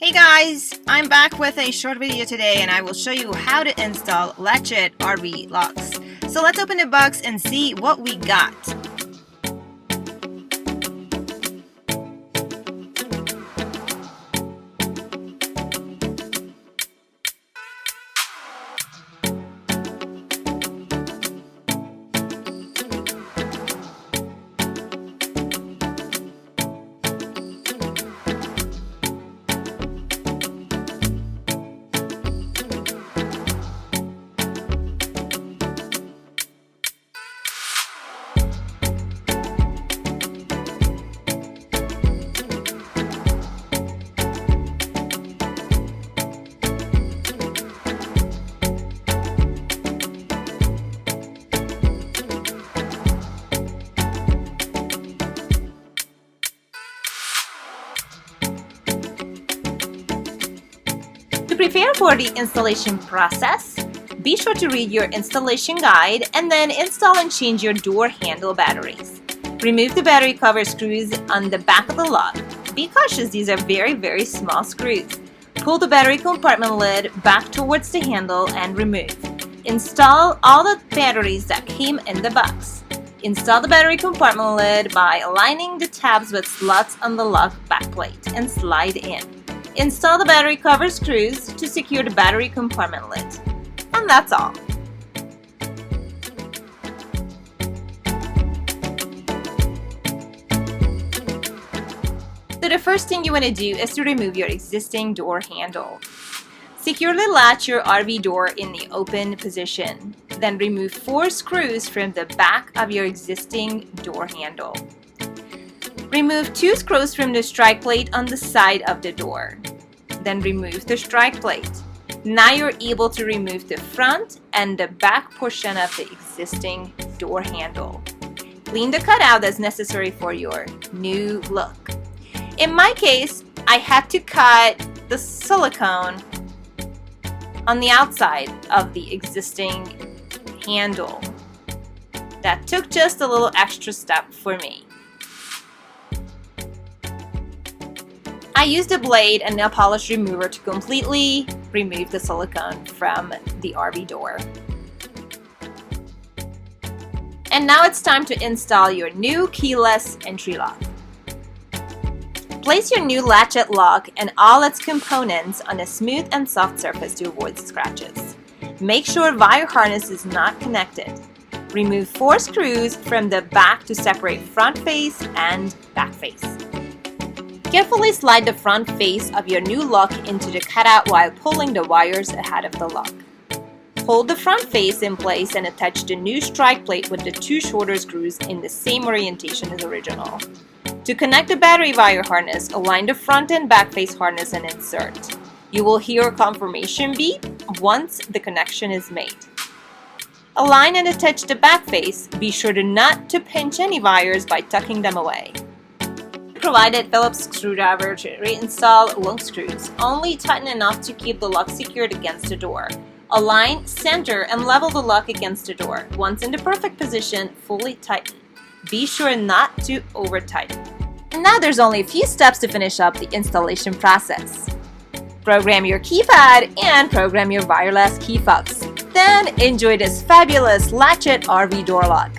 Hey guys, I'm back with a short video today and I will show you how to install LATCH.IT RV locks. So let's open the box and see what we got. To prepare for the installation process, be sure to read your installation guide and then install and change your door handle batteries. Remove the battery cover screws on the back of the lock. Be cautious, these are very small screws. Pull the battery compartment lid back towards the handle and remove. Install all the batteries that came in the box. Install the battery compartment lid by aligning the tabs with slots on the lock backplate and slide in. Install the battery cover screws to secure the battery compartment lid. And that's all. So the first thing you want to do is to remove your existing door handle. Securely latch your RV door in the open position. Then remove 4 screws from the back of your existing door handle. Remove 2 screws from the strike plate on the side of the door. Then remove the strike plate. Now you're able to remove the front and the back portion of the existing door handle. Clean the cutout as necessary for your new look. In my case, I had to cut the silicone on the outside of the existing handle. That took just a little extra step for me. I used a blade and nail polish remover to completely remove the silicone from the RV door. And now it's time to install your new keyless entry lock. Place your new LATCH.IT lock and all its components on a smooth and soft surface to avoid scratches. Make sure wire harness is not connected. Remove 4 screws from the back to separate front face and back face. Carefully slide the front face of your new lock into the cutout while pulling the wires ahead of the lock. Hold the front face in place and attach the new strike plate with the 2 shorter screws in the same orientation as original. To connect the battery wire harness, align the front and back face harness and insert. You will hear a confirmation beep once the connection is made. Align and attach the back face. Be sure not to pinch any wires by tucking them away. Provided Phillips screwdriver to reinstall long screws. Only tighten enough to keep the lock secured against the door. Align, center, and level the lock against the door. Once in the perfect position, fully tighten. Be sure not to over-tighten. And now there's only a few steps to finish up the installation process. Program your keypad and program your wireless key fobs. Then enjoy this fabulous LATCH.IT RV door lock.